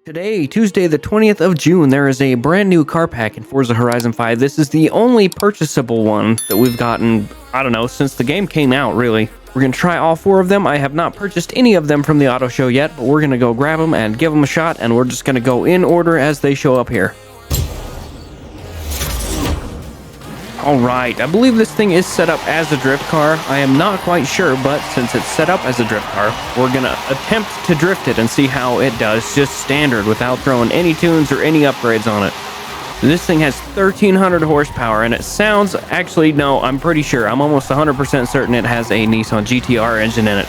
Today, Tuesday the 20th of June, there is a brand new car pack in Forza Horizon 5. This is the only purchasable one that we've gotten, I don't know, since the game came out, really. We're going to try all 4 of them. I have not purchased any of them from the auto show yet, but we're going to go grab them and give them a shot, and we're just going to go in order as they show up here. Alright, I believe this thing is set up as a drift car. I am not quite sure, but since it's set up as a drift car, we're gonna attempt to drift it and see how it does, just standard, without throwing any tunes or any upgrades on it. This thing has 1,300 horsepower, and it sounds, actually, no, I'm pretty sure, I'm almost 100% certain it has a Nissan GTR engine in it.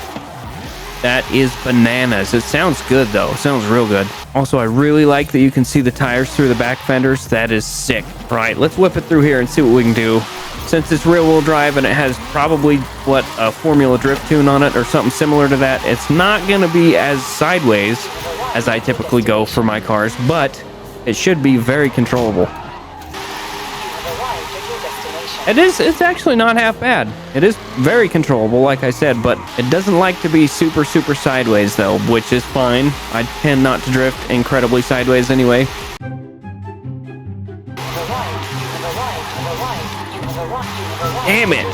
That is bananas. It sounds good, though. It sounds real good. Also, I really like that you can see the tires through the back fenders. That is sick. Right, let's whip it through here and see what we can do. Since it's rear-wheel drive and it has probably, a Formula Drift tune on it or something similar to that, it's not going to be as sideways as I typically go for my cars, but it should be very controllable. It's actually not half bad. It is very controllable, like I said, but it doesn't like to be super sideways, though, which is fine. I tend not to drift incredibly sideways anyway. Damn it!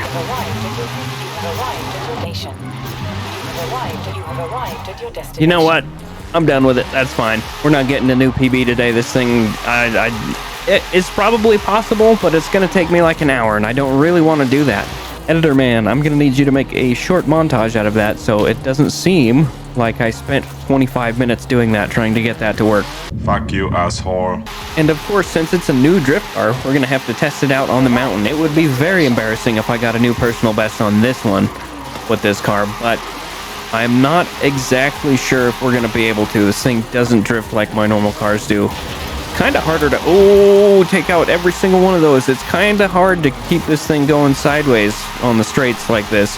You know what? I'm done with it. That's fine. We're not getting a new PB today. This thing, it's probably possible, but it's going to take me like an hour, and I don't really want to do that. Editor man, I'm going to need you to make a short montage out of that so it doesn't seem like I spent 25 minutes doing that, trying to get that to work. Fuck you, asshole. And of course, since it's a new drift car, we're going to have to test it out on the mountain. It would be very embarrassing if I got a new personal best on this one with this car, but I'm not exactly sure if we're going to be able to. This thing doesn't drift like my normal cars do. Kind of harder to take out every single one of those. It's kind of hard to keep this thing going sideways on the straights like this.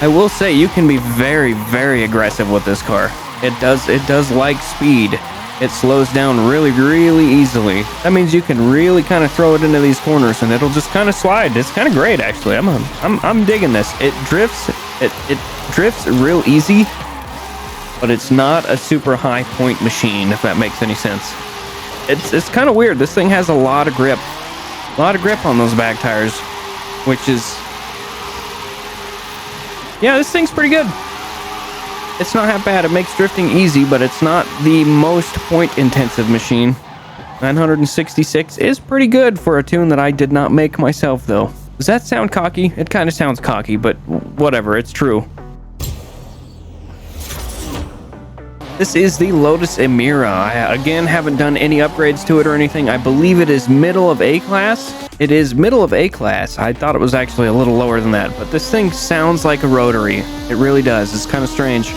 I will say you can be very aggressive with this car. It does like speed. It slows down really easily. That means you can really kind of throw it into these corners and it'll just kind of slide. It's kind of great, actually. I'm digging this. It drifts real easy, but it's not a super high point machine, if that makes any sense. It's kind of weird. This thing has a lot of grip on those back tires, which is, yeah, this thing's pretty good. It's not that bad. It makes drifting easy, but it's not the most point intensive machine. 966 is pretty good for a tune that I did not make myself, though. Does that sound cocky? It kind of sounds cocky, but whatever, it's true. This is the Lotus Emira. I, again, haven't done any upgrades to it or anything. I believe it is middle of A-class. It is middle of A-class. I thought it was actually a little lower than that, but this thing sounds like a rotary. It really does. It's kind of strange.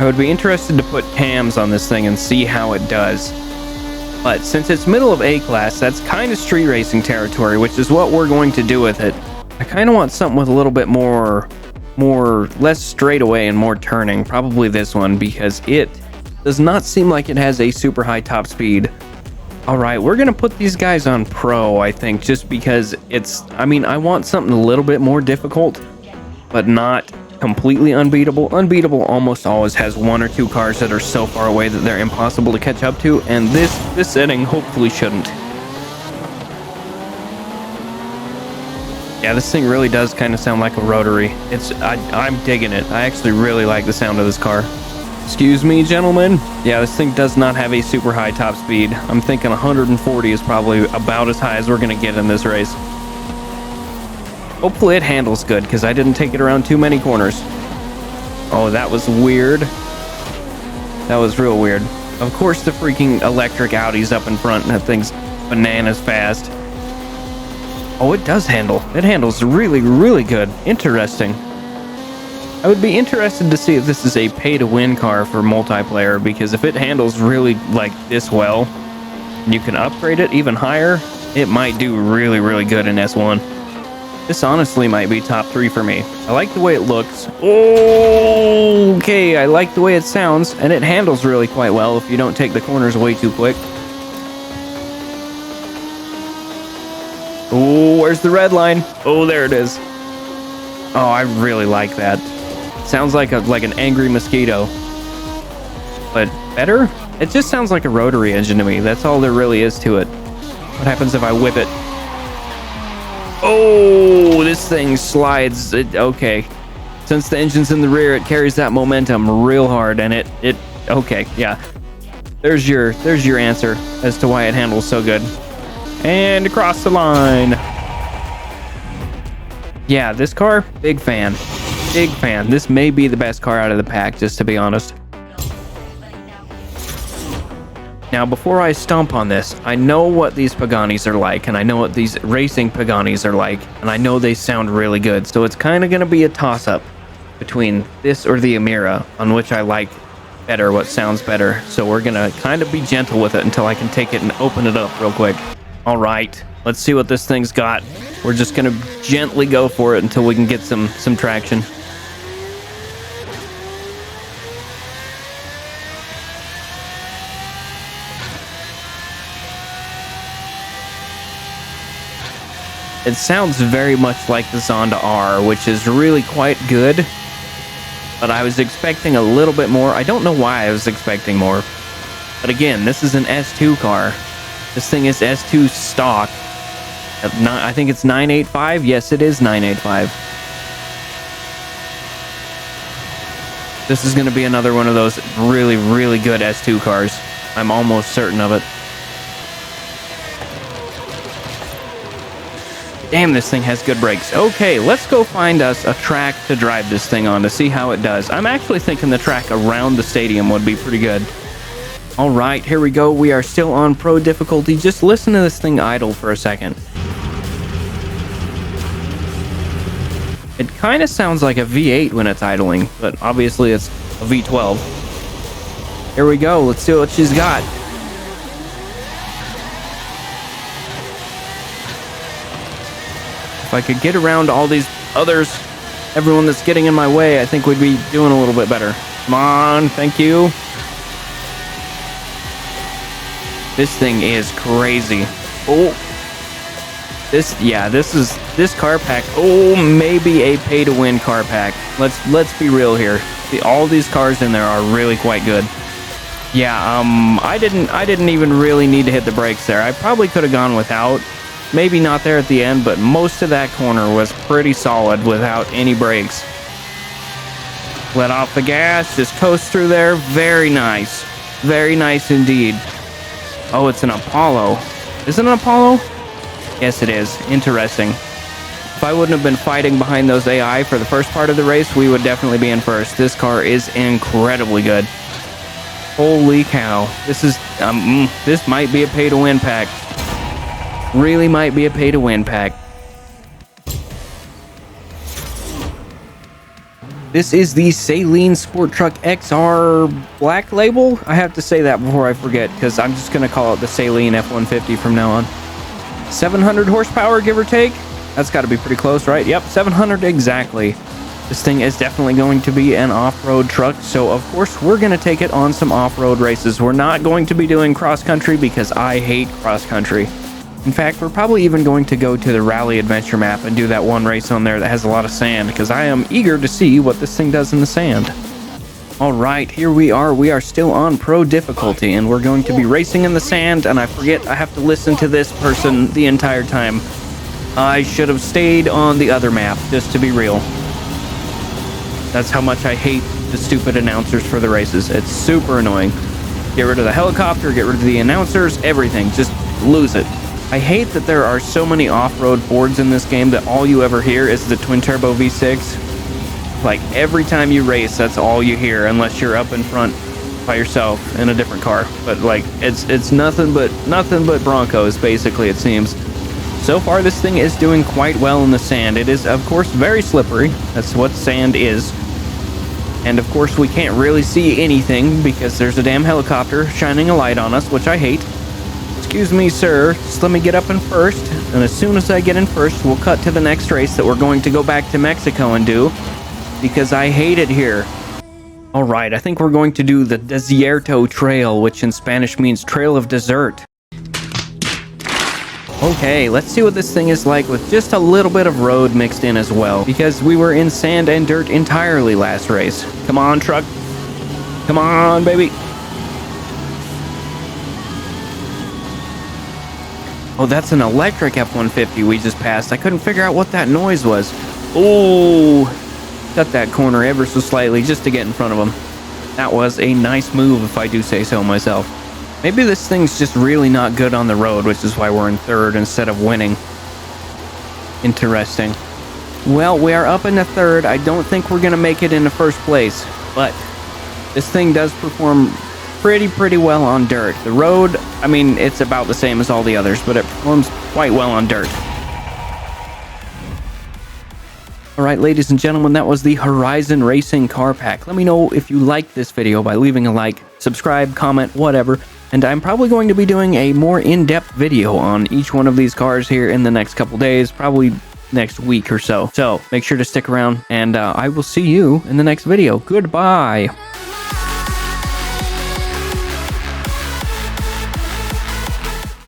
I would be interested to put cams on this thing and see how it does. But since it's middle of A-class, that's kind of street racing territory, which is what we're going to do with it. I kind of want something with a little bit less straightaway and more turning. Probably this one, because it does not seem like it has a super high top speed. Alright, we're gonna put these guys on pro, I think, just because I want something a little bit more difficult, but not completely unbeatable. Unbeatable almost always has 1 or 2 cars that are so far away that they're impossible to catch up to, and this setting hopefully shouldn't. Yeah, this thing really does kind of sound like a rotary. I'm digging it. I actually really like the sound of this car. Excuse me, gentlemen. Yeah, this thing does not have a super high top speed. I'm thinking 140 is probably about as high as we're going to get in this race. Hopefully it handles good, because I didn't take it around too many corners. Oh, that was weird. That was real weird. Of course the freaking electric Audi's up in front, and that thing's bananas fast. Oh, it does handle. It handles really good. Interesting. I would be interested to see if this is a pay-to-win car for multiplayer, because if it handles really like this well, and you can upgrade it even higher, it might do really good in S1. This honestly might be top 3 for me. I like the way it looks. Okay, I like the way it sounds, and it handles really quite well if you don't take the corners way too quick. Oh, where's the red line? Oh, there it is. Oh, I really like that. Sounds like an angry mosquito. but better? It just sounds like a rotary engine to me. That's all there really is to it. What happens if I whip it? Oh, this thing slides. Okay. Since the engine's in the rear, it carries that momentum real hard, and it okay, yeah. There's your answer as to why it handles so good. And across the line. Yeah, this car, big fan. Big fan. This may be the best car out of the pack, just to be honest. Now, before I stomp on this, I know what these Paganis are like, and I know what these racing Paganis are like, and I know they sound really good, so it's kind of going to be a toss-up between this or the Amira, on which I like better, what sounds better. So we're going to kind of be gentle with it until I can take it and open it up real quick. All right, let's see what this thing's got. We're just going to gently go for it until we can get some traction. It sounds very much like the Zonda R, which is really quite good, but I was expecting a little bit more. I don't know why I was expecting more, but again, this is an S2 car. This thing is S2 stock. I think it's 985. Yes, it is 985. This is going to be another one of those really, really good S2 cars. I'm almost certain of it. Damn, this thing has good brakes. Okay, let's go find us a track to drive this thing on to see how it does. I'm actually thinking the track around the stadium would be pretty good. All right, here we go. We are still on pro difficulty. Just listen to this thing idle for a second. It kind of sounds like a V8 when it's idling, but obviously it's a V12. Here we go. Let's see what she's got. If I could get around all these others, everyone that's getting in my way, I think we'd be doing a little bit better. Come on, thank you. This thing is crazy. Oh, this car pack. Oh, maybe a pay-to-win car pack. Let's be real here. All these cars in there are really quite good. Yeah, I didn't even really need to hit the brakes there. I probably could have gone without. Maybe not there at the end, but most of that corner was pretty solid without any brakes. Let off the gas, just coast through there. Very nice. Very nice indeed. Oh, it's an Apollo. Is it an Apollo? Yes, it is. Interesting. If I wouldn't have been fighting behind those AI for the first part of the race, we would definitely be in first. This car is incredibly good. Holy cow. This might be a pay-to-win pack. Really might be a pay-to-win pack. This is the Saleen Sport Truck XR Black Label. I have to say that before I forget, because I'm just going to call it the Saleen F-150 from now on. 700 horsepower, give or take. That's got to be pretty close, right? Yep, 700 exactly. This thing is definitely going to be an off-road truck, so of course we're going to take it on some off-road races. We're not going to be doing cross-country because I hate cross-country. In fact, we're probably even going to go to the Rally Adventure map and do that one race on there that has a lot of sand, because I am eager to see what this thing does in the sand. All right, here we are. We are still on pro difficulty, and we're going to be racing in the sand, and I forget I have to listen to this person the entire time. I should have stayed on the other map, just to be real. That's how much I hate the stupid announcers for the races. It's super annoying. Get rid of the helicopter, get rid of the announcers, everything. Just lose it. I hate that there are so many off-road Fords in this game that all you ever hear is the twin-turbo V6. Like, every time you race, that's all you hear, unless you're up in front by yourself in a different car. But, like, it's nothing but Broncos, basically, it seems. So far, this thing is doing quite well in the sand. It is, of course, very slippery. That's what sand is. And, of course, we can't really see anything because there's a damn helicopter shining a light on us, which I hate. Excuse me, sir, just let me get up in first, and as soon as I get in first, we'll cut to the next race that we're going to go back to Mexico and do, because I hate it here. Alright, I think we're going to do the Desierto Trail, which in Spanish means Trail of Desert. Okay, let's see what this thing is like with just a little bit of road mixed in as well, because we were in sand and dirt entirely last race. Come on, truck. Come on, baby. Oh, that's an electric F-150 we just passed. I couldn't figure out what that noise was. Oh, cut that corner ever so slightly just to get in front of him. That was a nice move, if I do say so myself. Maybe this thing's just really not good on the road, which is why we're in third instead of winning. Interesting. Well, we are up in the third. I don't think we're going to make it in the first place, but this thing does perform pretty well on dirt. The road, I mean, it's about the same as all the others, but it performs quite well on dirt. All right, ladies and gentlemen, that was the Horizon Racing car pack. Let me know if you liked this video by leaving a like, subscribe, comment, whatever. And I'm probably going to be doing a more in-depth video on each one of these cars here in the next couple days, probably next week or so. So make sure to stick around, and I will see you in the next video. Goodbye.